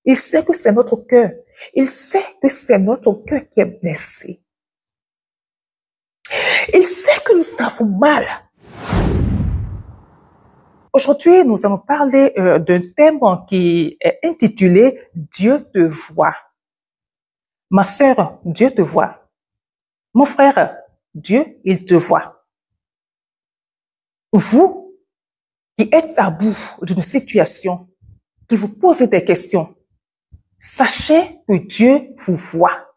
Il sait que c'est notre cœur. Il sait que c'est notre cœur qui est blessé. Il sait que nous avons mal. Aujourd'hui, nous allons parler d'un thème qui est intitulé « Dieu te voit ». Ma sœur, Dieu te voit. Mon frère, Dieu, il te voit. Vous qui êtes à bout d'une situation, qui vous posez des questions, sachez que Dieu vous voit.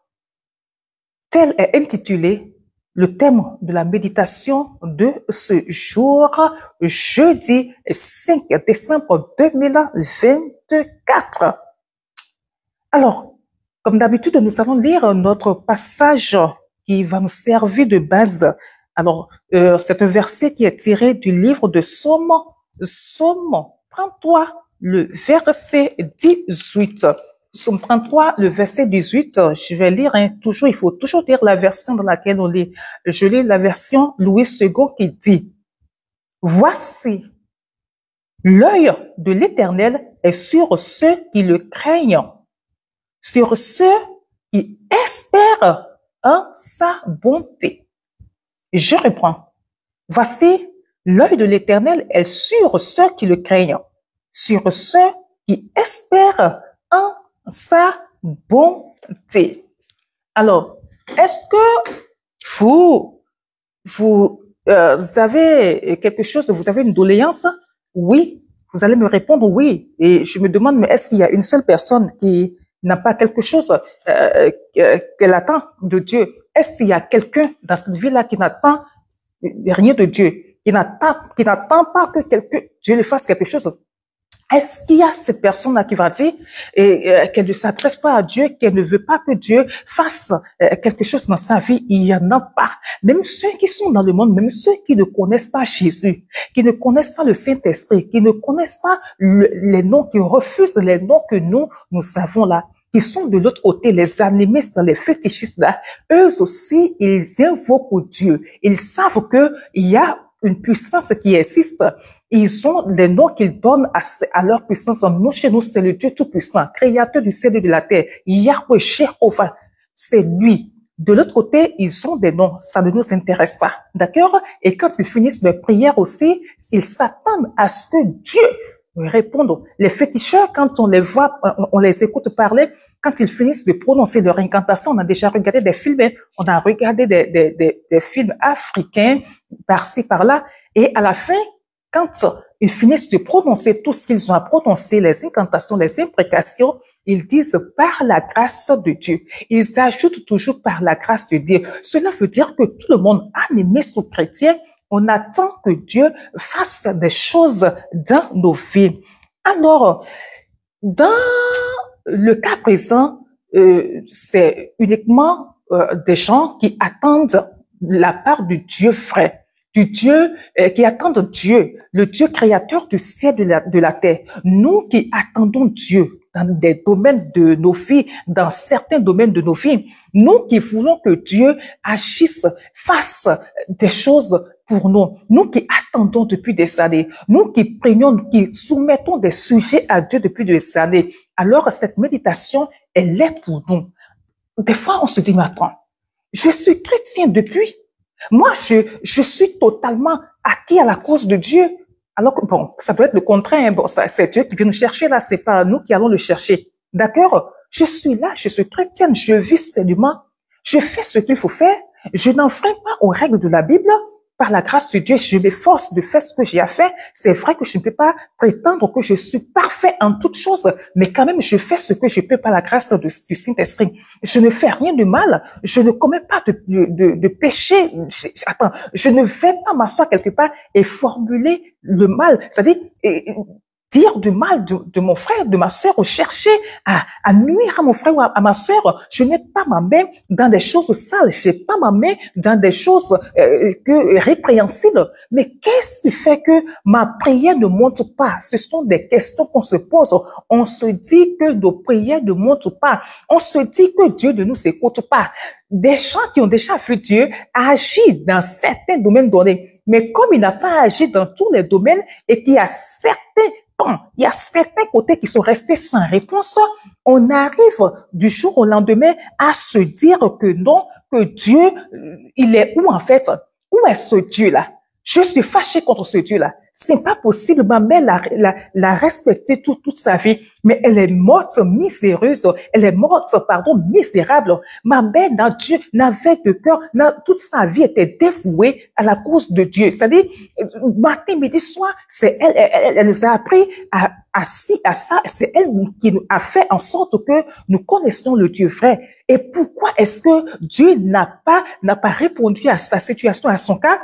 Tel est intitulé le thème de la méditation de ce jour, jeudi 5 décembre 2024. Alors, comme d'habitude, nous allons lire notre passage qui va nous servir de base. Alors, c'est un verset qui est tiré du livre de Psaume 33, le verset 18. Psaume 33, le verset 18, je vais lire, toujours, il faut toujours lire la version dans laquelle on lit. Je lis la version Louis II qui dit, « Voici, l'œil de l'Éternel est sur ceux qui le craignent, sur ceux qui espèrent en sa bonté. » Je reprends. « Voici, l'œil de l'Éternel est sur ceux qui le craignent, sur ceux qui espèrent en sa bonté. » Alors, est-ce que vous avez quelque chose, vous avez une doléance? Oui, vous allez me répondre oui. Et je me demande, mais est-ce qu'il y a une seule personne qui n'a pas quelque chose qu'elle attend de Dieu? Est-ce qu'il y a quelqu'un dans cette vie-là qui n'attend rien de Dieu, qui n'attend pas que Dieu lui fasse quelque chose? Est-ce qu'il y a cette personne-là qui va dire qu'elle ne s'adresse pas à Dieu, qu'elle ne veut pas que Dieu fasse quelque chose dans sa vie? Il y en a pas. Même ceux qui sont dans le monde, même ceux qui ne connaissent pas Jésus, qui ne connaissent pas le Saint-Esprit, qui ne connaissent pas les noms, qui refusent les noms que nous savons là, qui sont de l'autre côté, les animistes, les fétichistes là, eux aussi, ils invoquent Dieu. Ils savent qu'il y a une puissance qui existe. Ils ont des noms qu'ils donnent à leur puissance. Nous, chez nous, c'est le Dieu Tout-Puissant, créateur du ciel et de la terre. Yahweh, Jéhovah, c'est lui. De l'autre côté, ils ont des noms. Ça ne nous intéresse pas. D'accord? Et quand ils finissent leur prière aussi, ils s'attendent à ce que Dieu réponde. Les féticheurs, quand on les voit, on les écoute parler, quand ils finissent de prononcer leur incantation, on a déjà regardé des films, on a regardé des films africains, par-ci, par-là, et à la fin, quand ils finissent de prononcer tout ce qu'ils ont à prononcer, les incantations, les imprécations, ils disent par la grâce de Dieu. Ils ajoutent toujours par la grâce de Dieu. Cela veut dire que tout le monde, animé sous chrétien, on attend que Dieu fasse des choses dans nos vies. Alors, dans le cas présent, c'est uniquement des gens qui attendent la part du Dieu vrai, du Dieu qui attendent Dieu, le Dieu créateur du ciel de la terre. Nous qui attendons Dieu dans des domaines de nos vies, dans certains domaines de nos vies, nous qui voulons que Dieu agisse, fasse des choses pour nous, nous qui attendons depuis des années, nous qui prions, qui soumettons des sujets à Dieu depuis des années, alors cette méditation, elle est pour nous. Des fois, on se dit, mais attends, je suis chrétien depuis. Moi, je suis totalement acquis à la cause de Dieu. Alors que, bon, ça peut être le contraire. Bon, c'est Dieu qui vient nous chercher là, c'est pas nous qui allons le chercher. D'accord? Je suis là, je suis chrétienne, je vis seulement. Je fais ce qu'il faut faire. Je n'enfreins pas aux règles de la Bible. Par la grâce de Dieu, je m'efforce de faire ce que j'ai à faire. C'est vrai que je ne peux pas prétendre que je suis parfait en toutes choses, mais quand même, je fais ce que je peux par la grâce du Saint-Esprit. Je ne fais rien de mal. Je ne commets pas de péché. Attends, je ne vais pas m'asseoir quelque part et formuler le mal. C'est-à-dire, dire du mal de mon frère, de ma sœur, ou chercher à nuire à mon frère ou à ma sœur. Je n'ai pas ma main dans des choses sales, je n'ai pas ma main dans des choses répréhensibles. Mais qu'est-ce qui fait que ma prière ne monte pas? Ce sont des questions qu'on se pose. On se dit que nos prières ne montent pas. On se dit que Dieu ne nous écoute pas. Des gens qui ont déjà vu Dieu agir dans certains domaines donnés. Mais comme il n'a pas agi dans tous les domaines et qu'il y a certains pan. Il y a certains côtés qui sont restés sans réponse. On arrive du jour au lendemain à se dire que non, que Dieu, il est où en fait? Où est ce Dieu-là? Je suis fâchée contre ce Dieu-là. C'est pas possible. Ma mère l'a respecté toute sa vie, mais elle est morte miséreuse. Elle est morte, pardon, misérable. Ma mère n'avait de cœur, toute sa vie était dévouée à la cause de Dieu. C'est-à-dire, matin, midi, soir, c'est elle nous a appris à ça. C'est elle qui nous a fait en sorte que nous connaissions le Dieu vrai. Et pourquoi est-ce que Dieu n'a pas répondu à sa situation, à son cas?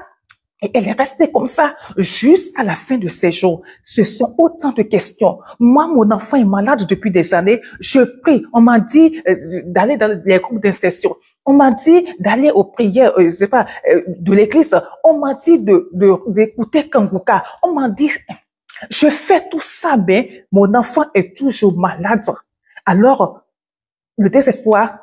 Et elle est restée comme ça jusqu'à la fin de ses jours. Ce sont autant de questions. Moi, mon enfant est malade depuis des années. Je prie. On m'a dit d'aller dans les groupes d'insertion. On m'a dit d'aller aux prières, je sais pas, de l'église. On m'a dit d'écouter Kanguka. On m'a dit, je fais tout ça, mais mon enfant est toujours malade. Alors, le désespoir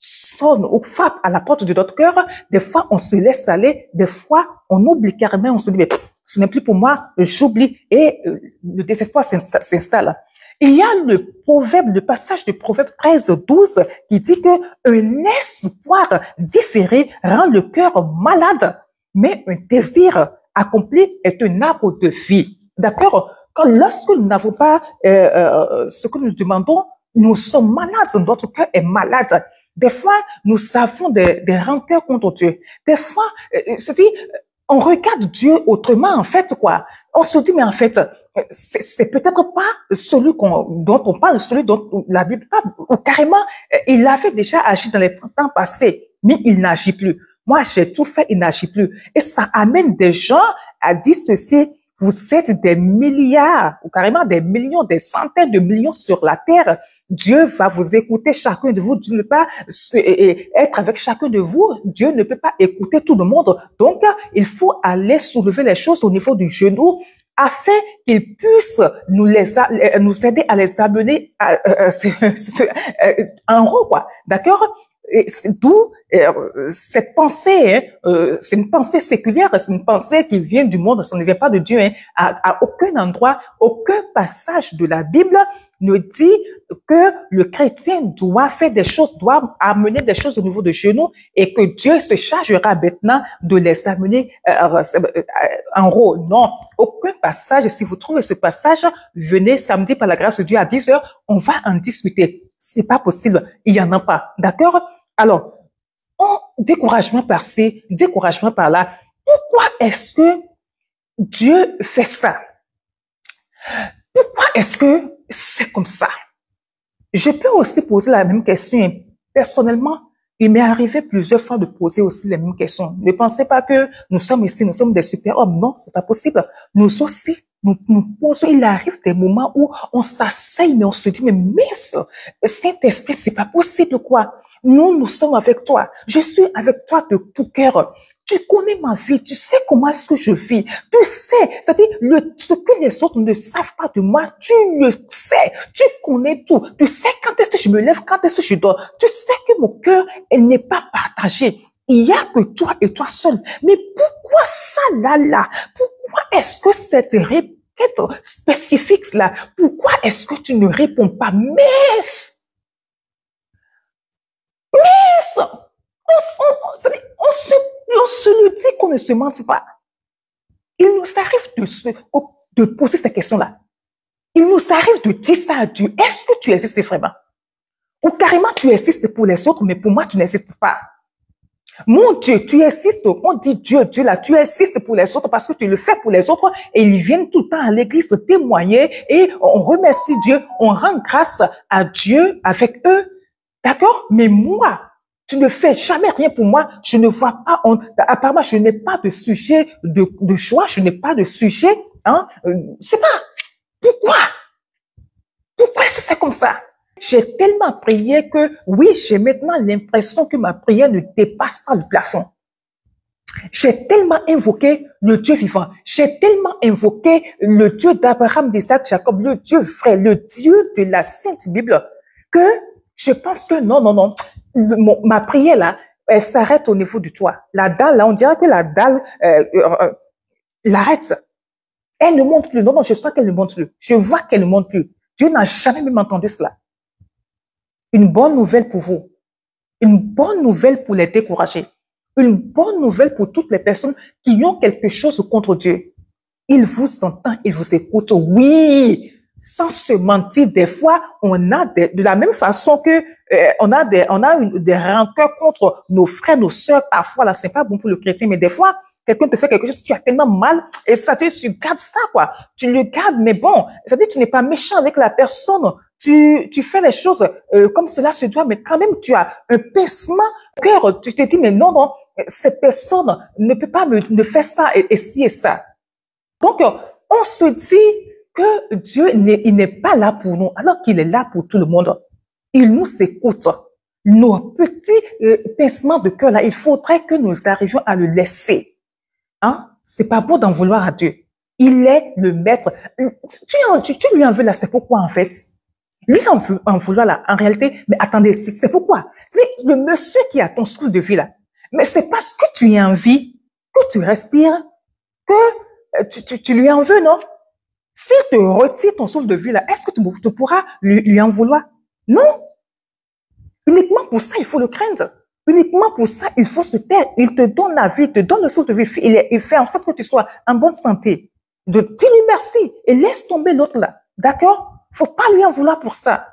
sonne ou frappe à la porte de notre cœur. Des fois, on se laisse aller. Des fois, on oublie carrément. On se dit, mais ce n'est plus pour moi. J'oublie. Et le désespoir s'installe. Il y a le passage de Proverbe 13:12 qui dit que un espoir différé rend le cœur malade, mais un désir accompli est un arbre de vie. D'accord? Lorsque nous n'avons pas ce que nous demandons, nous sommes malades. Notre cœur est malade. Des fois, nous avons des rancœurs contre Dieu. Des fois, on regarde Dieu autrement, en fait, quoi. On se dit, mais en fait, c'est peut-être pas celui dont on parle, celui dont la Bible parle, ou carrément, il avait déjà agi dans les temps passés, mais il n'agit plus. Moi, j'ai tout fait, il n'agit plus. Et ça amène des gens à dire ceci: vous êtes des milliards, ou carrément des millions, des centaines de millions sur la terre. Dieu va vous écouter chacun de vous. Dieu ne peut pas être avec chacun de vous. Dieu ne peut pas écouter tout le monde. Donc, il faut aller soulever les choses au niveau du genou afin qu'il puisse nous aider à les amener en haut, quoi. D'accord? D'où cette pensée, c'est une pensée séculière, c'est une pensée qui vient du monde, ça ne vient pas de Dieu. Hein. À aucun endroit, aucun passage de la Bible ne dit que le chrétien doit faire des choses, doit amener des choses au niveau de genoux et que Dieu se chargera maintenant de les amener en haut. Non, aucun passage. Si vous trouvez ce passage, venez samedi par la grâce de Dieu à 10h, on va en discuter. C'est pas possible, il y en a pas. D'accord? Alors, découragement par-ci, découragement par-là. Pourquoi est-ce que Dieu fait ça? Pourquoi est-ce que c'est comme ça? Je peux aussi poser la même question. Personnellement, il m'est arrivé plusieurs fois de poser aussi les mêmes questions. Ne pensez pas que nous sommes ici, nous sommes des super-hommes. Non, c'est pas possible. Nous aussi, nous posons, il arrive des moments où on s'asseye, mais on se dit, mais Saint-Esprit, c'est pas possible, quoi. Nous sommes avec toi. Je suis avec toi de tout cœur. Tu connais ma vie, tu sais comment est-ce que je vis. Tu sais, c'est-à-dire ce que les autres ne savent pas de moi, tu le sais. Tu connais tout. Tu sais quand est-ce que je me lève, quand est-ce que je dors. Tu sais que mon cœur n'est pas partagé. Il y a que toi et toi seul. Mais pourquoi ça là? Pourquoi est-ce que cette requête spécifique là, pourquoi est-ce que tu ne réponds pas? Mais on se le dit qu'on ne se mente pas. Il nous arrive de poser cette question-là. Il nous arrive de dire ça à Dieu. Est-ce que tu existes vraiment? Ou carrément tu existes pour les autres, mais pour moi tu n'existes pas. Mon Dieu, tu existes. On dit Dieu là, tu existes pour les autres parce que tu le fais pour les autres et ils viennent tout le temps à l'église témoigner et on remercie Dieu, on rend grâce à Dieu avec eux. D'accord? Mais moi, tu ne fais jamais rien pour moi. Je ne vois pas, apparemment, je n'ai pas de sujet de choix, je n'ai pas de sujet, hein. C'est pas. Pourquoi? Pourquoi est-ce que c'est comme ça? J'ai tellement prié que, oui, j'ai maintenant l'impression que ma prière ne dépasse pas le plafond. J'ai tellement invoqué le Dieu vivant. J'ai tellement invoqué le Dieu d'Abraham, d'Isaac, Jacob, le Dieu vrai, le Dieu de la Sainte Bible, que je pense que non. Ma prière là, elle s'arrête au niveau du toit. La dalle là, on dirait que la dalle l'arrête. Elle ne monte plus. Non, non, je sens qu'elle ne monte plus. Je vois qu'elle ne monte plus. Dieu n'a jamais même entendu cela. Une bonne nouvelle pour vous. Une bonne nouvelle pour les découragés. Une bonne nouvelle pour toutes les personnes qui ont quelque chose contre Dieu. Il vous entend, il vous écoute. Oui, sans se mentir, des fois, on a de la même façon que on a des rancœurs contre nos frères, nos sœurs. Parfois, là, c'est pas bon pour le chrétien, mais des fois, quelqu'un te fait quelque chose, tu as tellement mal, et ça te, tu gardes ça, quoi. Tu le gardes, mais bon, c'est-à-dire, tu n'es pas méchant avec la personne. Tu fais les choses comme cela se doit, mais quand même, tu as un pincement au cœur. Tu te dis, mais non, non, cette personne ne peut pas me faire ça et ci et ça. Donc, on se dit que Dieu, il n'est pas là pour nous, alors qu'il est là pour tout le monde. Il nous écoute. Nos petits pincements de cœur là, il faudrait que nous arrivions à le laisser. Hein? C'est pas bon d'en vouloir à Dieu. Il est le maître. Tu lui en veux là, c'est pourquoi en fait? Lui en vouloir là, en réalité, mais attendez, c'est pourquoi? C'est le monsieur qui a ton souffle de vie là. Mais c'est parce que tu es en vie, que tu respires, que tu lui en veux, non? S'il te retire ton souffle de vie là, est-ce que tu pourras lui en vouloir? Non. Uniquement pour ça, il faut le craindre. Uniquement pour ça, il faut se taire. Il te donne la vie, il te donne le souffle de vie. Il fait en sorte que tu sois en bonne santé. Dis-lui merci et laisse tomber l'autre là. D'accord? Faut pas lui en vouloir pour ça.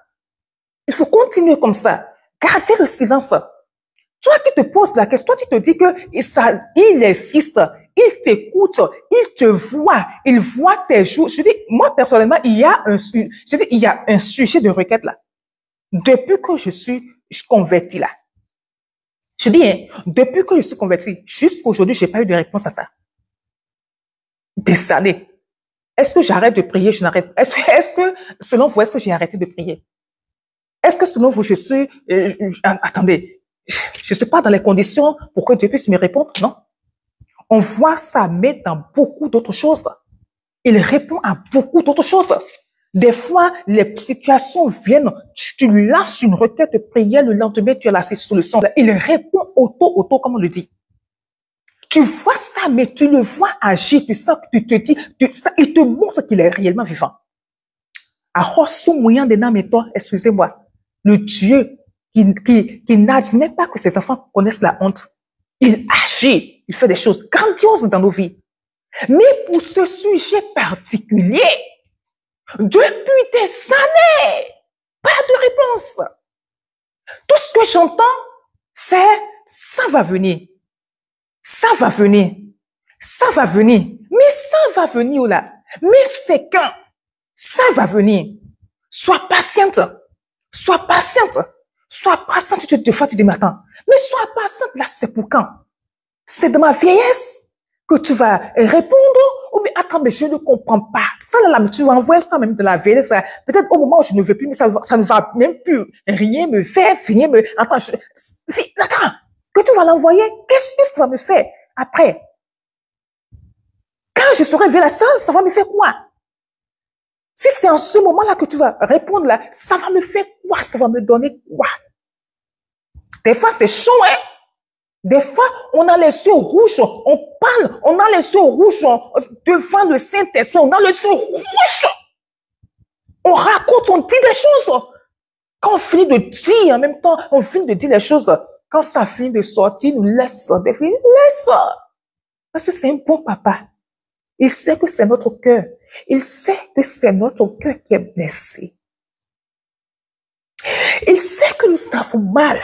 Il faut continuer comme ça. Garder le silence. Toi qui te poses la question, toi tu te dis que il existe, il t'écoute, il te voit, il voit tes jours. Je dis, moi personnellement, il y a un sujet de requête là. Depuis que je suis converti là. Je dis, hein, depuis que je suis converti, jusqu'aujourd'hui, j'ai pas eu de réponse à ça. Des années. Est-ce que j'arrête de prier? Je n'arrête pas. Est-ce que, selon vous, est-ce que j'ai arrêté de prier? Est-ce que selon vous, je suis, attendez, je suis pas dans les conditions pour que Dieu puisse me répondre? Non. On voit ça met dans beaucoup d'autres choses. Il répond à beaucoup d'autres choses. Des fois, les situations viennent, tu lui lances une requête de prière, le lendemain, tu as la solution. Il répond auto, comme on le dit. Tu vois ça, mais tu le vois agir, tu sens, tu te dis, il te montre qu'il est réellement vivant. Excusez-moi, le Dieu qui n'admet pas que ses enfants connaissent la honte, il agit, il fait des choses grandioses dans nos vies. Mais pour ce sujet particulier, depuis des années, pas de réponse. Tout ce que j'entends, c'est ça va venir. Ça va venir. Ça va venir. Mais ça va venir là. Mais c'est quand? Ça va venir. Sois patiente. Sois patiente. Sois patiente. Des fois, tu dis, mais attends. Mais sois patiente. Là, c'est pour quand? C'est de ma vieillesse que tu vas répondre? Ou mais attends, mais je ne comprends pas. Ça, là, tu vas envoyer ça même de la vieillesse. Peut-être au moment où je ne veux plus, mais ça ne va même plus rien me faire, finir me... Attends, attends. Que tu vas l'envoyer, qu'est-ce que ça va me faire après? Quand je serai vers la salle, ça va me faire quoi? Si c'est en ce moment-là que tu vas répondre là, ça va me faire quoi? Ça va me donner quoi? Des fois, c'est chaud, hein? Des fois, on a les yeux rouges, on parle, on a les yeux rouges devant le Saint-Esprit, on a les yeux rouges. On raconte, on dit des choses. Quand on finit de dire, en même temps, on finit de dire les choses. Quand ça finit de sortir, nous laisse. Laisse. Parce que c'est un bon papa. Il sait que c'est notre cœur. Il sait que c'est notre cœur qui est blessé. Il sait que nous avons mal.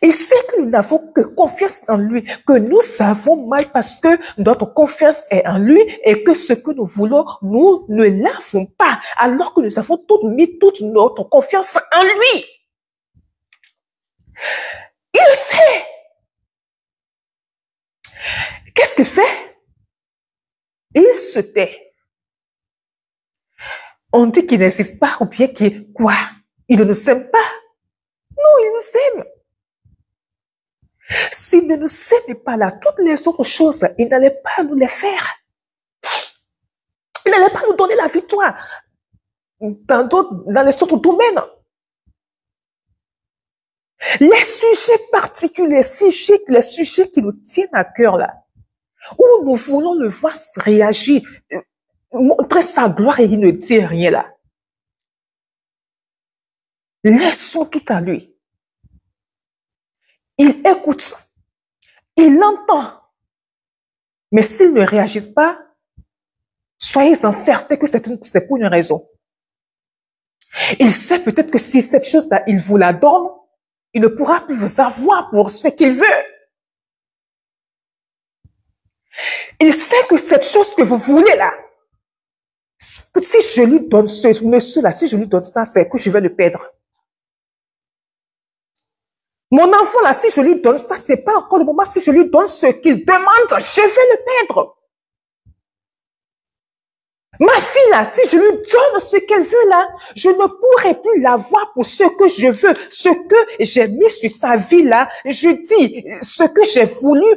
Il sait que nous n'avons que confiance en lui, que nous avons mal parce que notre confiance est en lui et que ce que nous voulons, nous ne l'avons pas, alors que nous avons mis toute notre confiance en lui. Il sait. Qu'est-ce qu'il fait? Il se tait. On dit qu'il n'existe pas ou bien qu'il quoi? Il ne nous aime pas. Non, il nous aime. S'il ne nous aimait pas là, toutes les autres choses, il n'allait pas nous les faire. Il n'allait pas nous donner la victoire dans les autres domaines. Les sujets particuliers, les sujets qui nous tiennent à cœur là, où nous voulons le voir réagir, montrer sa gloire et il ne dit rien là. Laissons tout à lui. Il écoute, il entend. Mais s'il ne réagit pas, soyez-en certains que c'est pour une raison. Il sait peut-être que si cette chose-là, il vous la donne, il ne pourra plus vous avoir pour ce qu'il veut. Il sait que cette chose que vous voulez là, si je lui donne ce monsieur-là, si je lui donne ça, c'est que je vais le perdre. Mon enfant là, si je lui donne ça, c'est pas encore le moment. Si je lui donne ce qu'il demande, je vais le perdre. Ma fille là, si je lui donne ce qu'elle veut là, je ne pourrai plus l'avoir pour ce que je veux, ce que j'ai mis sur sa vie là. Je dis ce que j'ai voulu,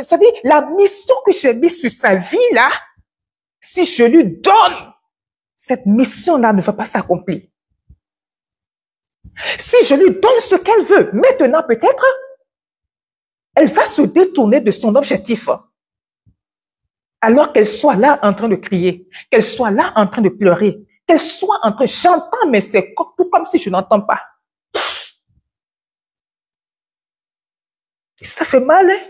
c'est-à-dire la mission que j'ai mis sur sa vie là. Si je lui donne, cette mission là ne va pas s'accomplir. Si je lui donne ce qu'elle veut, maintenant peut-être, elle va se détourner de son objectif. Alors qu'elle soit là en train de crier, qu'elle soit là en train de pleurer, qu'elle soit en train, j'entends, mais c'est tout comme si je n'entends pas. Ça fait mal, hein?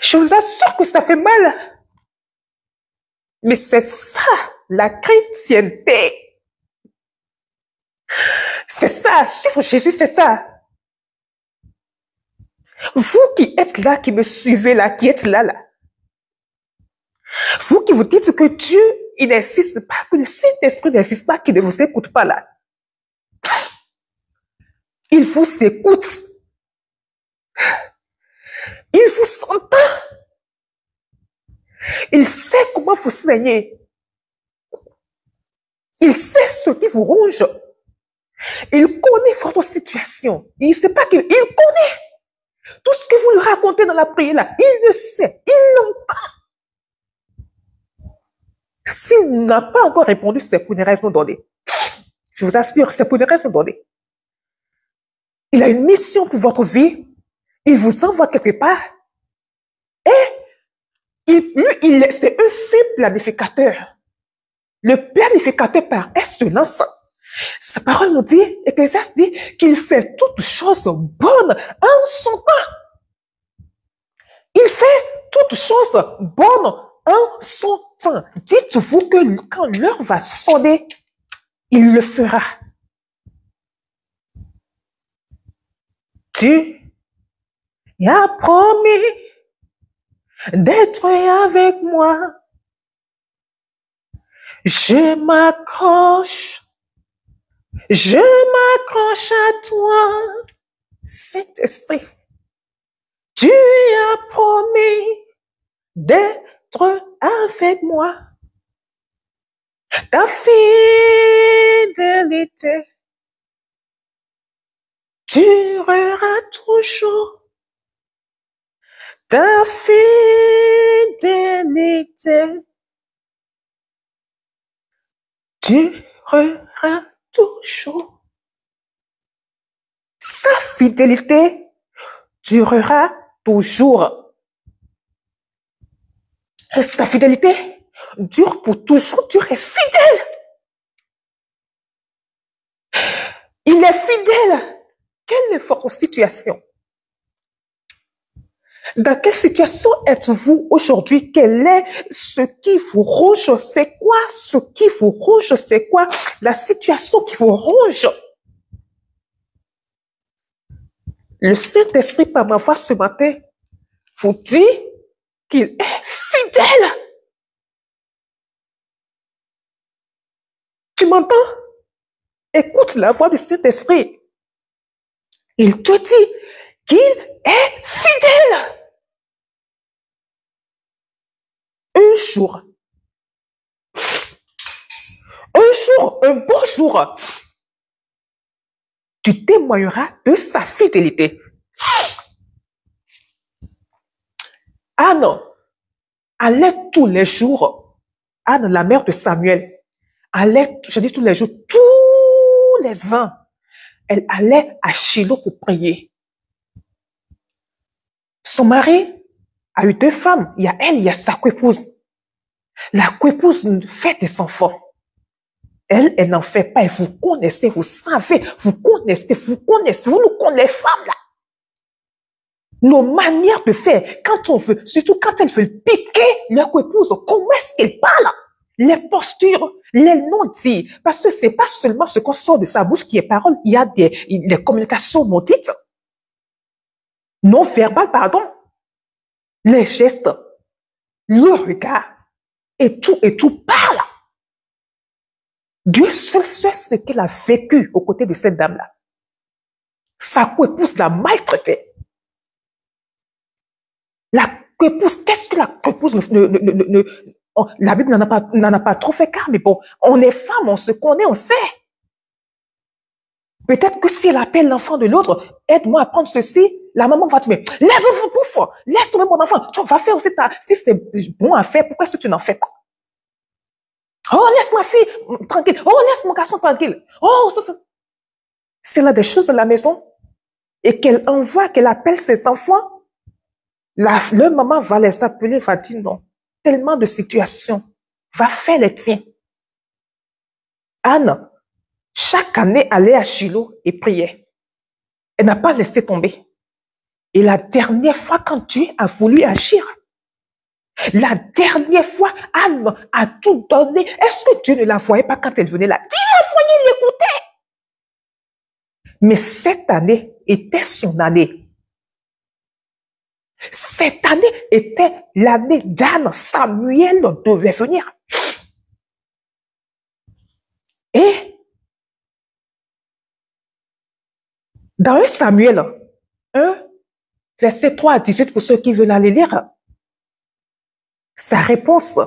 Je vous assure que ça fait mal. Mais c'est ça, la chrétienté. C'est ça, suivre Jésus, c'est ça. Vous qui êtes là, qui me suivez là, qui êtes là, là. Vous qui vous dites que Dieu, il n'existe pas, que le Saint-Esprit n'existe pas, qu'il ne vous écoute pas là. Il vous écoute. Il vous entend. Il sait comment vous saignez. Il sait ce qui vous ronge. Il connaît votre situation. Il ne sait pas qu'il connaît. Tout ce que vous lui racontez dans la prière là, il le sait. Il l'entend. S'il n'a pas encore répondu, c'est pour une raison donnée. Je vous assure, c'est pour une raison donnée. Il a une mission pour votre vie. Il vous envoie quelque part. Et c'est un fait planificateur. Le planificateur par excellence. Sa parole nous dit, Ecclésiaste dit, qu'il fait toutes choses bonnes en son temps. Il fait toutes choses bonnes en son temps. Dites-vous que quand l'heure va sonner, il le fera. Tu as promis d'être avec moi. Je m'accroche à toi, Saint-Esprit. Tu as promis d'être avec moi. Ta fidélité durera toujours. Ta fidélité durera toujours. Sa fidélité durera toujours. Sa fidélité dure pour toujours. Dieu est fidèle. Il est fidèle. Quelle est votre situation? Dans quelle situation êtes-vous aujourd'hui? Quel est ce qui vous ronge? C'est quoi ce qui vous ronge? C'est quoi la situation qui vous ronge? Le Saint-Esprit, par ma voix ce matin, vous dit qu'il est fidèle. Tu m'entends? Écoute la voix du Saint-Esprit. Il te dit qu'il est fidèle. Un bon jour, tu témoigneras de sa fidélité. Anne allait tous les jours, Anne, la mère de Samuel, allait, je dis tous les jours, tous les ans, elle allait à Shiloh pour prier. Son mari a eu 2 femmes. Il y a elle, il y a sa coépouse. La coépouse fait des enfants. Elle n'en fait pas. Et vous connaissez, vous savez, vous connaissez, vous nous connaissez, les femmes là. Nos manières de faire, quand on veut, surtout quand elles veulent piquer leur coépouse, comment est-ce qu'elles parlent? Les postures, les non-dits. Parce que c'est pas seulement ce qu'on sort de sa bouche qui est parole, il y a les communications non dites, non verbales, pardon, les gestes, le regard, et tout parle. Dieu seul sait ce qu'elle a vécu aux côtés de cette dame-là. Sa coépouse l'a maltraitée. La coépouse, qu'est-ce que la coépouse la Bible n'en a pas trop fait cas, mais bon, on est femme, on se connaît, on sait. Peut-être que si elle appelle l'enfant de l'autre, aide-moi à prendre ceci, la maman va te dire, lève-vous, bouffe, laisse tomber mon enfant, tu vas faire aussi si c'est bon à faire, pourquoi est-ce que tu n'en fais pas? Oh, laisse ma fille tranquille. Oh, laisse mon garçon tranquille. Oh, ça. C'est là des choses à la maison. Et qu'elle envoie, qu'elle appelle ses enfants, leur maman va les appeler, va dire non. Tellement de situations. Va faire les tiens. Anne, chaque année, allait à Shiloh et priait. Elle n'a pas laissé tomber. Et la dernière fois, quand Dieu a voulu agir, la dernière fois, Anne a tout donné. Est-ce que Dieu ne la voyait pas quand elle venait là? Dieu la voyait, il l'écoutait. Mais cette année était son année. Cette année était l'année d'Anne. Samuel devait venir. Et dans 1 Samuel 1, verset 3 à 18, pour ceux qui veulent aller lire, sa réponse,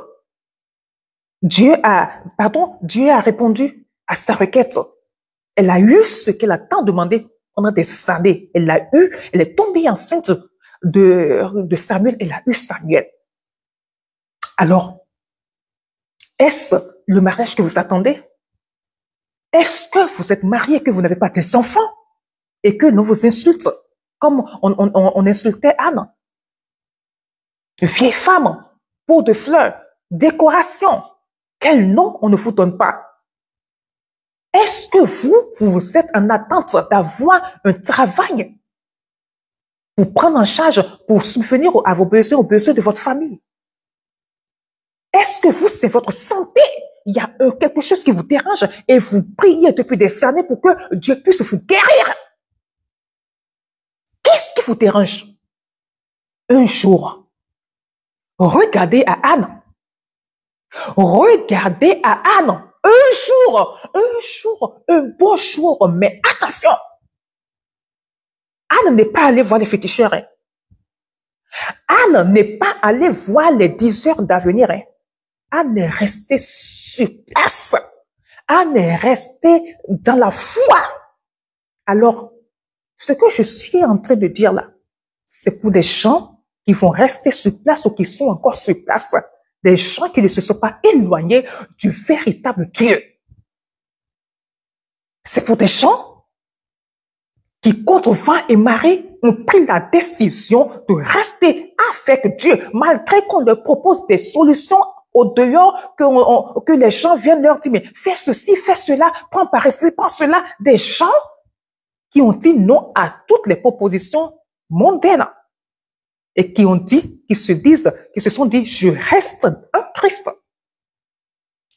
Dieu a répondu à sa requête. Elle a eu ce qu'elle a tant demandé pendant des années. Elle l'a eu, elle est tombée enceinte de Samuel, elle a eu Samuel. Alors, est-ce le mariage que vous attendez? Est-ce que vous êtes marié et que vous n'avez pas des enfants et que l'on vous insulte comme on insultait Anne? Vieille femme, peau de fleurs, décoration. Quel nom on ne vous donne pas? Est-ce que vous êtes en attente d'avoir un travail pour prendre en charge, pour subvenir à vos besoins, aux besoins de votre famille? Est-ce que c'est votre santé? Il y a quelque chose qui vous dérange et vous priez depuis des années pour que Dieu puisse vous guérir. Qu'est-ce qui vous dérange? Un jour, regardez à Anne. Regardez à Anne. Un beau jour, mais attention. Anne n'est pas allée voir les féticheurs. Hein. Anne n'est pas allée voir les 10 heures d'avenir. Hein. Anne est restée sur place. Anne est restée dans la foi. Alors, ce que je suis en train de dire là, c'est pour des gens qui vont rester sur place ou qui sont encore sur place. Des gens qui ne se sont pas éloignés du véritable Dieu. C'est pour des gens qui, contre vent et marée, ont pris la décision de rester avec Dieu, malgré qu'on leur propose des solutions au dehors, que les gens viennent leur dire, mais fais ceci, fais cela, prends par ici, prends cela. Des gens qui ont dit non à toutes les propositions mondaines et qui se sont dit, je reste en Christ.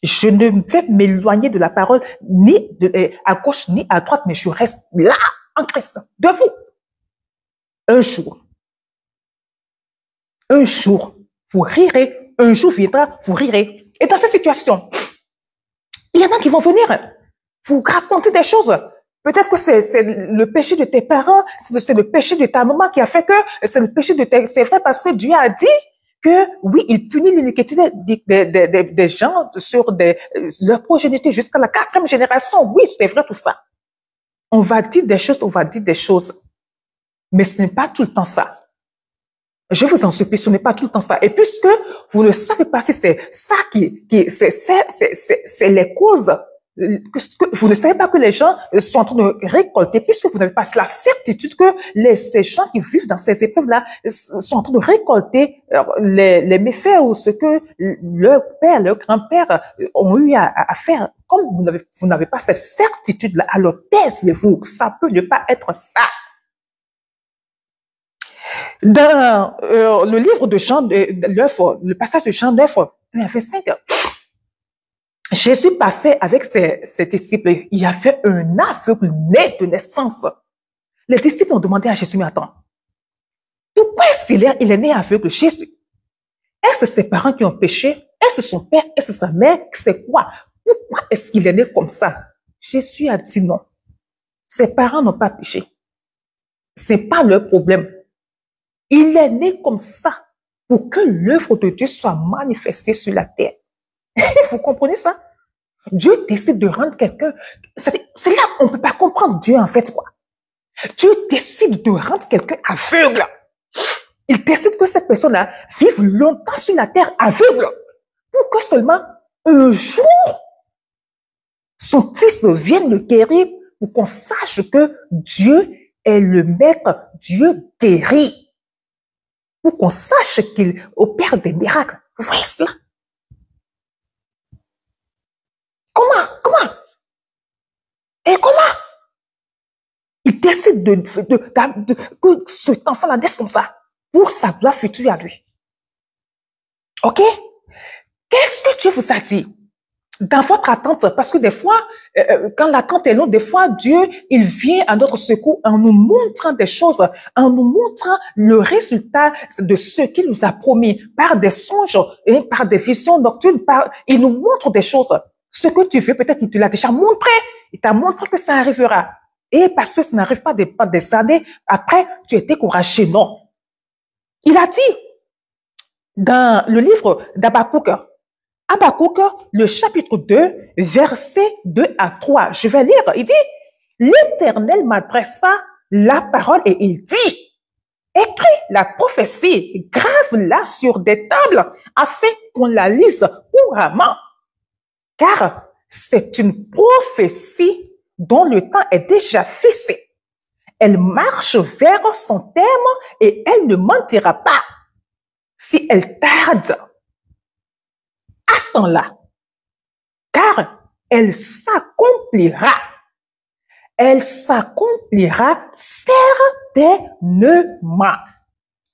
Je ne vais m'éloigner de la parole ni à gauche ni à droite, mais je reste là en Christ, debout. Un jour, vous rirez. Un jour viendra, vous rirez. Et dans cette situation, il y en a qui vont venir vous raconter des choses. Peut-être que c'est le péché de tes parents, c'est le péché de ta maman qui a fait que c'est le péché de tes... C'est vrai parce que Dieu a dit que oui, il punit l'iniquité des gens sur leur progéniture jusqu'à la 4e génération. Oui, c'est vrai tout ça. On va dire des choses, mais ce n'est pas tout le temps ça. Je vous en supplie, ce n'est pas tout le temps ça. Et puisque vous ne savez pas si c'est ça c'est les causes vous ne savez pas que les gens sont en train de récolter, puisque vous n'avez pas la certitude que ces gens qui vivent dans ces épreuves-là sont en train de récolter les méfaits ou ce que leur père, leur grand-père ont eu à faire. Comme vous n'avez pas cette certitude-là, alors taisez-vous, ça peut ne pas être ça. Dans le livre de Jean, le passage de Jean 9, verset 5, Jésus passait avec ses disciples. Il a fait un aveugle né de naissance. Les disciples ont demandé à Jésus, mais attends, pourquoi est-ce qu'il est né aveugle, Jésus? Est-ce ses parents qui ont péché? Est-ce son père? Est-ce sa mère? C'est quoi? Pourquoi est-ce qu'il est né comme ça? Jésus a dit non. Ses parents n'ont pas péché. C'est pas leur problème. Il est né comme ça pour que l'œuvre de Dieu soit manifestée sur la terre. Vous comprenez ça? Dieu décide de rendre quelqu'un. C'est là qu'on ne peut pas comprendre Dieu en fait quoi. Dieu décide de rendre quelqu'un aveugle. Il décide que cette personne-là vive longtemps sur la terre aveugle pour que seulement un jour son fils vienne le guérir pour qu'on sache que Dieu est le maître, Dieu guérit. Pour qu'on sache qu'il opère des miracles. Vous voyez cela? Comment? Et comment? Il décide que cet enfant-là naisse comme ça pour sa gloire future à lui. OK? Qu'est-ce que Dieu vous a dit? Dans votre attente, parce que des fois, quand l'attente est longue, des fois, Dieu, il vient à notre secours en nous montrant des choses, en nous montrant le résultat de ce qu'il nous a promis, par des songes, et par des visions nocturnes, il nous montre des choses. Ce que tu veux, peut-être qu'il te l'a déjà montré. Il t'a montré que ça arrivera. Et parce que ça n'arrive pas des années, après, tu es découragé. Non. Il a dit, dans le livre d'Habakkuk, le chapitre 2, versets 2 à 3. Je vais lire. Il dit, l'Éternel m'adressa la parole et il dit, écris la prophétie, grave-la sur des tables afin qu'on la lise couramment. Car c'est une prophétie dont le temps est déjà fixé. Elle marche vers son terme et elle ne mentira pas. Si elle tarde, attends-la, car elle s'accomplira. Elle s'accomplira certainement.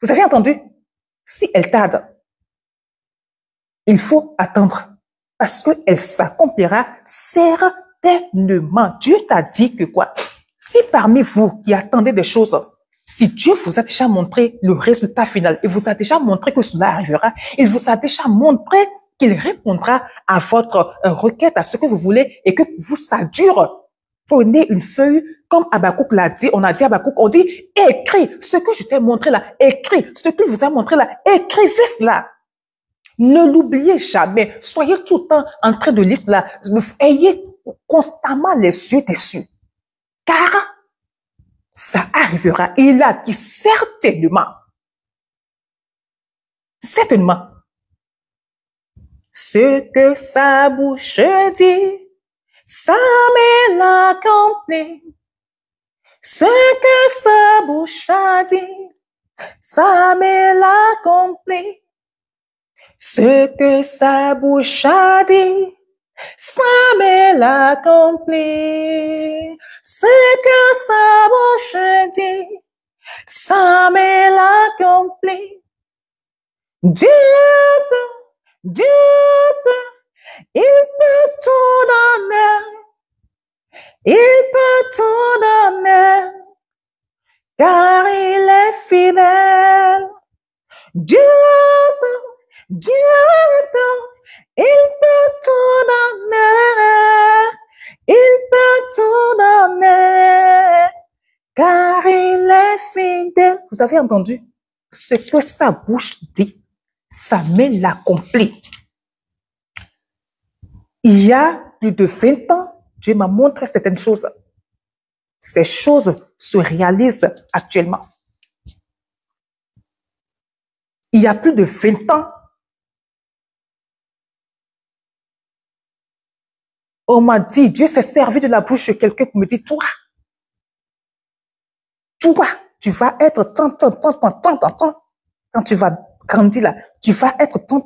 Vous avez entendu? Si elle tarde, il faut attendre parce qu'elle s'accomplira certainement. Dieu t'a dit que quoi? Si parmi vous qui attendez des choses, si Dieu vous a déjà montré le résultat final, il vous a déjà montré que cela arrivera, il vous a déjà montré qu'il répondra à votre requête, à ce que vous voulez et que vous, ça dure. Prenez une feuille, comme Habakkuk l'a dit, on a dit à Habakkuk, on dit, écris ce que je t'ai montré là, écris ce qu'il vous a montré là, écrivez cela. Ne l'oubliez jamais. Soyez tout le temps en train de lire cela. Ayez constamment les yeux dessus. Car ça arrivera. Il a dit certainement. Certainement. Ce que sa bouche dit, ça me l'accomplit. Ce que sa bouche a dit, ça me l'accomplit. Ce que sa bouche a dit, ça me l'accomplit. Ce que sa bouche dit, ça me l'accomplit. Dieu peut, il peut tout donner. Il peut tout donner, car il est fidèle. Dieu peut, il peut tout donner. Il peut tout donner, car il est fidèle. Vous avez entendu? Ce que sa bouche dit, ça me l'accomplit. Il y a plus de 20 ans, Dieu m'a montré certaines choses. Ces choses se réalisent actuellement. Il y a plus de 20 ans, On m'a dit, Dieu s'est servi de la bouche de quelqu'un pour me dire, toi, tu vas être tant, quand tu vas grandir là, tu vas être tant.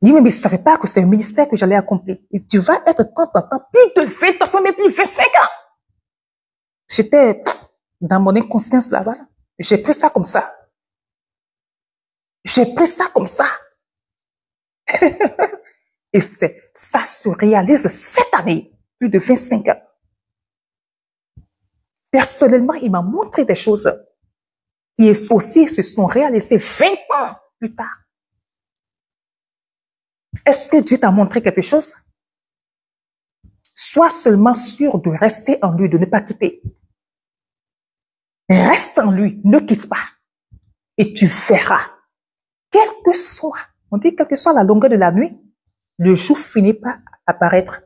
Lui même, il ne savait pas que c'était un ministère que j'allais accomplir. Et tu vas être tant, plus de 20 personnes, mais plus de 25 ans. J'étais dans mon inconscience là-bas. J'ai pris ça comme ça. J'ai pris ça comme ça. Et ça se réalise cette année, plus de 25 ans. Personnellement, il m'a montré des choses qui aussi se sont réalisées 20 ans plus tard. Est-ce que Dieu t'a montré quelque chose? Sois seulement sûr de rester en lui, de ne pas quitter. Reste en lui, ne quitte pas. Et tu verras, quel que soit, on dit quelle que soit la longueur de la nuit, le jour finit par apparaître.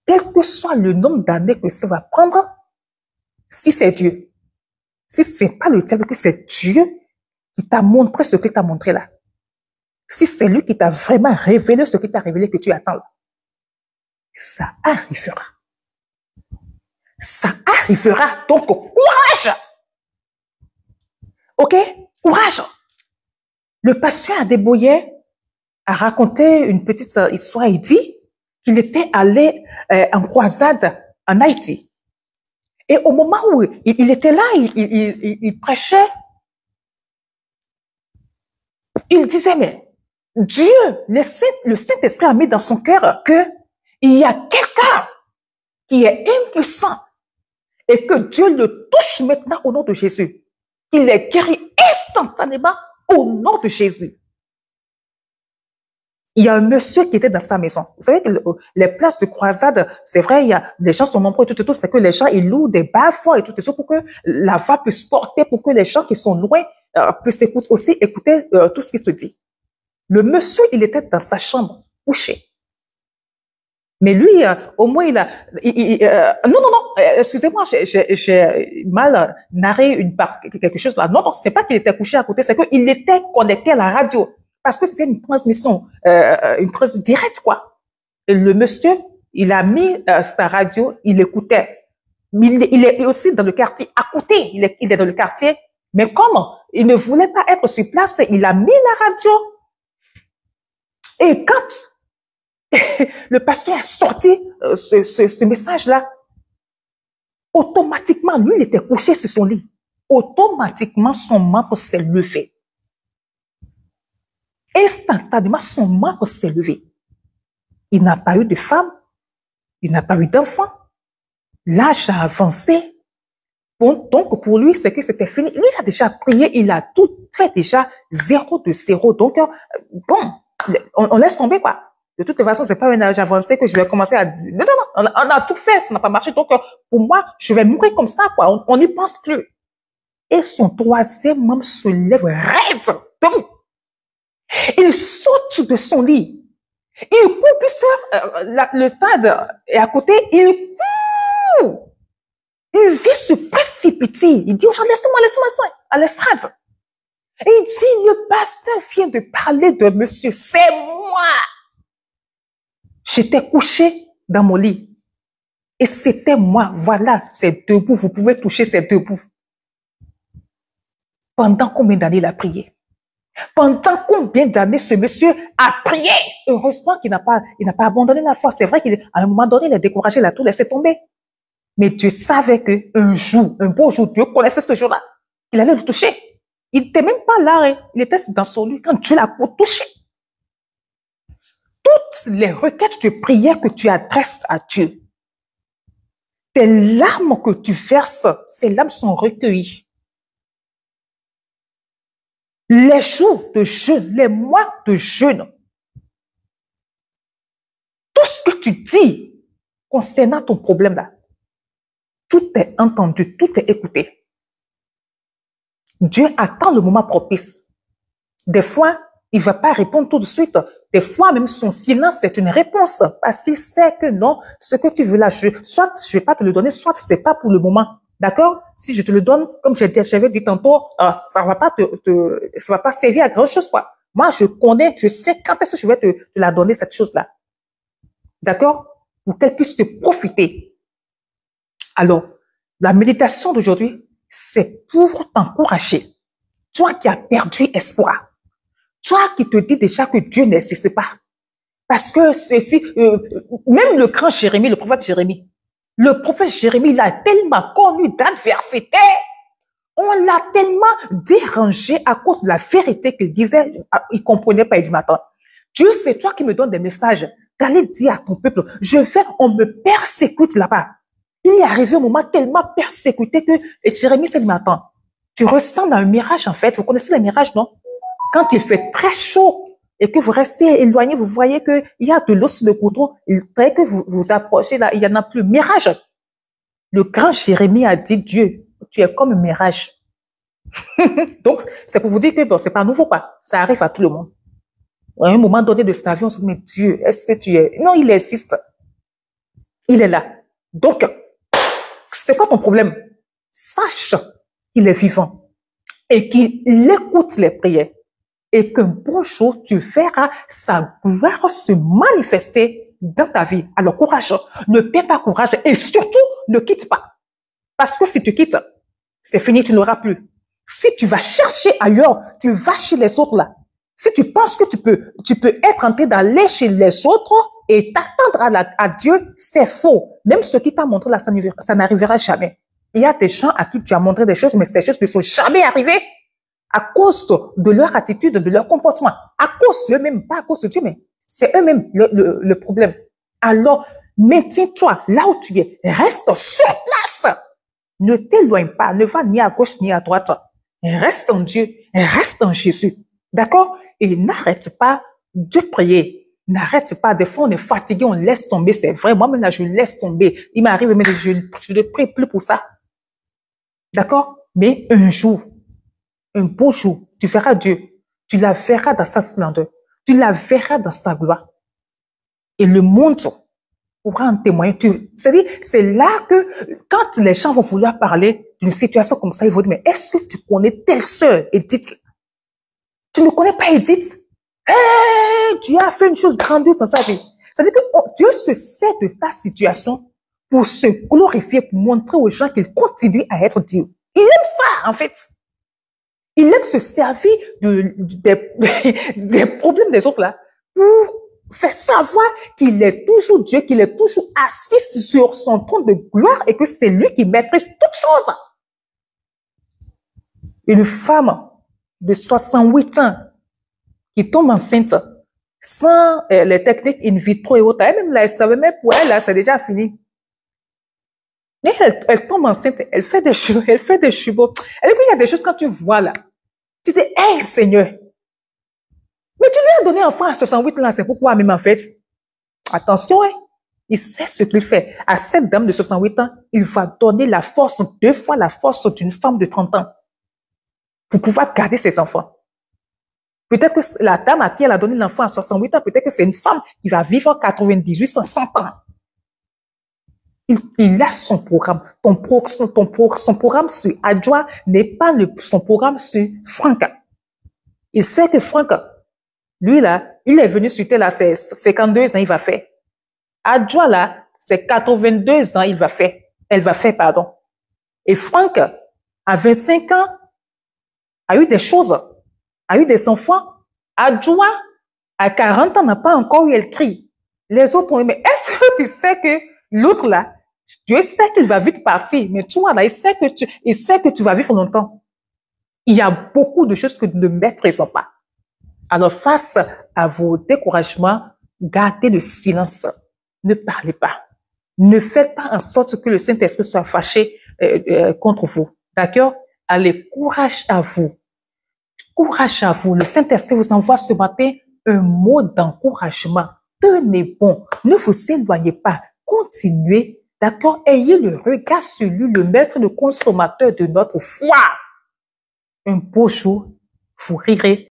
Quel que soit le nombre d'années que ça va prendre, si c'est Dieu, si c'est pas le diable, que c'est Dieu qui t'a montré ce qu'il t'a montré là, si c'est lui qui t'a vraiment révélé ce qu'il t'a révélé que tu attends là, ça arrivera. Ça arrivera. Donc, courage! Ok? Courage! Le pasteur Adeboye a raconté une petite histoire. Il dit qu'il était allé en croisade en Haïti. Et au moment où il était là, il prêchait, il disait, mais Dieu, le Saint-Esprit a mis dans son cœur qu'il y a quelqu'un qui est impuissant et que Dieu le touche maintenant au nom de Jésus. Il est guéri instantanément au nom de Jésus. Il y a un monsieur qui était dans sa maison. Vous savez que les places de croisade, c'est vrai, les gens sont nombreux et tout, c'est que les gens, ils louent des bas-fonds et tout, pour que la voix puisse porter, pour que les gens qui sont loin puissent écouter tout ce qui se dit. Le monsieur, il était dans sa chambre, couché. Mais lui, au moins, non, excusez-moi, j'ai mal narré quelque chose là. Non, c'était pas qu'il était couché à côté, c'est qu'il était connecté à la radio. Parce que c'était une transmission directe, quoi. Et le monsieur, il a mis sa radio, il écoutait. Il est aussi dans le quartier à côté, il est dans le quartier. Mais comme il ne voulait pas être sur place, il a mis la radio. Et quand le pasteur a sorti ce message-là, automatiquement, lui, il était couché sur son lit. Automatiquement, son membre s'est levé. Instantanément, son membre s'est levé. Il n'a pas eu de femme, il n'a pas eu d'enfant. L'âge a avancé. Bon, donc pour lui, c'est que c'était fini. Il a déjà prié, il a tout fait déjà 0 de 0. Donc, bon, on laisse tomber, quoi. De toute façon, c'est pas un âge avancé que je vais commencer à... Non, on a tout fait, ça n'a pas marché. Donc, pour moi, je vais mourir comme ça, quoi. On n'y pense plus. Et son troisième membre se lève raide. Il saute de son lit. Il court, puis le stade est à côté. Il court. Il vient se précipiter. Il dit aux gens, laissez-moi à l'estrade. Et il dit, le pasteur vient de parler de monsieur, c'est moi. J'étais couché dans mon lit. Et c'était moi. Voilà, c'est debout. Vous pouvez toucher, c'est debout. Pendant combien d'années il a prié? Pendant combien d'années ce monsieur a prié? Heureusement qu'il n'a pas abandonné la foi. C'est vrai qu'à un moment donné, il a découragé, il a tout laissé tomber. Mais Dieu savait qu'un jour, un beau jour, Dieu connaissait ce jour-là. Il allait le toucher. Il n'était même pas là. Il était dans son lit quand Dieu l'a touché. Toutes les requêtes de prière que tu adresses à Dieu, tes larmes que tu verses, ces larmes sont recueillies. Les jours de jeûne, les mois de jeûne, tout ce que tu dis concernant ton problème là, tout est entendu, tout est écouté. Dieu attend le moment propice. Des fois, il ne va pas répondre tout de suite. Des fois, même son silence, c'est une réponse parce qu'il sait que non, ce que tu veux là, soit je ne vais pas te le donner, soit ce n'est pas pour le moment. D'accord? Si je te le donne, comme j'avais dit tantôt, ça va pas servir à grand chose, quoi. Moi, je connais, je sais quand est-ce que je vais te la donner, cette chose-là. D'accord? Pour qu'elle puisse te profiter. Alors, la méditation d'aujourd'hui, c'est pour t'encourager. Toi qui as perdu espoir. Toi qui te dis déjà que Dieu n'existe pas. Parce que même le grand Jérémie, le prophète Jérémie, il a tellement connu d'adversité. On l'a tellement dérangé à cause de la vérité qu'il disait. Il comprenait pas. Il dit, mais attends, Dieu, c'est toi qui me donnes des messages. D'aller dire à ton peuple, on me persécute là-bas. Il est arrivé un moment tellement persécuté que Jérémie s'est dit, mais attends, tu ressembles à un mirage en fait. Vous connaissez les mirages, non? Quand il fait très chaud et que vous restez éloigné, vous voyez qu'il y a de l'eau sur le goudron. Il faudrait que vous vous approchez là, il n'y en a plus. Mirage. Le grand Jérémie a dit, Dieu, tu es comme un mirage. Donc, c'est pour vous dire que bon, c'est pas nouveau, pas. Ça arrive à tout le monde. À un moment donné de sa vie, on se dit, mais Dieu, est-ce que tu es... Non, il existe. Il est là. Donc, c'est quoi ton problème? Sache qu'il est vivant et qu'il écoute les prières et qu'un bon jour, tu verras sa gloire se manifester dans ta vie. Alors, courage. Ne perds pas courage et surtout, ne quitte pas. Parce que si tu quittes, c'est fini, tu n'auras plus. Si tu vas chercher ailleurs, tu vas chez les autres là. Si tu penses que tu peux être en train d'aller chez les autres et t'attendre à Dieu, c'est faux. Même ce qui t'a montré là, ça n'arrivera jamais. Il y a des gens à qui tu as montré des choses, mais ces choses ne sont jamais arrivées à cause de leur attitude, de leur comportement, à cause d'eux-mêmes, pas à cause de Dieu, mais c'est eux-mêmes le problème. Alors, maintiens-toi là où tu es, reste sur place. Ne t'éloigne pas, ne va ni à gauche ni à droite. Reste en Dieu, reste en Jésus. D'accord? Et n'arrête pas de prier. N'arrête pas. Des fois, on est fatigué, on laisse tomber. C'est vrai. Moi-même, là, je laisse tomber. Il m'arrive, mais je ne prie plus pour ça. D'accord? Mais un jour, un beau jour, tu verras Dieu. Tu la verras dans sa splendeur. Tu la verras dans sa gloire. Et le monde pourra en témoigner. C'est-à-dire, c'est là que, quand les gens vont vouloir parler d'une situation comme ça, ils vont dire, mais est-ce que tu connais telle sœur, Edith? Tu ne connais pas Edith? Hey, tu as fait une chose grandiose dans sa vie. C'est-à-dire que Dieu se sert de ta situation pour se glorifier, pour montrer aux gens qu'il continue à être Dieu. Il aime ça, en fait. Il aime se servir des problèmes des autres là pour faire savoir qu'il est toujours Dieu, qu'il est toujours assis sur son trône de gloire et que c'est lui qui maîtrise toutes choses. Une femme de 68 ans qui tombe enceinte sans les techniques in vitro et autres, elle-même là, elle savait même pour elle, là, c'est déjà fini. Mais elle tombe enceinte, elle fait des chevaux. Elle dit qu'il y a des choses quand tu vois là, tu dis, hey Seigneur, mais tu lui as donné enfant à 68 ans, c'est pourquoi même en fait? Attention, hein, il sait ce qu'il fait. À cette dame de 68 ans, il va donner la force, 2 fois la force d'une femme de 30 ans pour pouvoir garder ses enfants. Peut-être que la dame à qui elle a donné l'enfant à 68 ans, peut-être que c'est une femme qui va vivre 98, 100 ans. Il a son programme. Son programme sur Adjoa n'est pas son programme sur Franck. Il sait que Franck, lui là, il est venu sur Terre là, c'est 52 ans, il va faire. Adjoa là, c'est 82 ans, elle va faire, pardon. Et Franck, à 25 ans, a eu des choses, a eu des enfants. Adjoa, à 40 ans, n'a pas encore eu elle crie. Les autres ont dit, mais est-ce que tu sais que l'autre là, Dieu sait qu'il va vite partir, mais toi là, il sait que tu vas vivre longtemps. Il y a beaucoup de choses que nous ne maîtrisons pas. Alors, face à vos découragements, gardez le silence. Ne parlez pas. Ne faites pas en sorte que le Saint-Esprit soit fâché contre vous. D'accord? Allez, courage à vous. Courage à vous. Le Saint-Esprit vous envoie ce matin un mot d'encouragement. Tenez bon. Ne vous éloignez pas. Continuez. D'accord? Ayez le regard sur lui, le maître, le consommateur de notre foi. Un beau jour, vous rirez.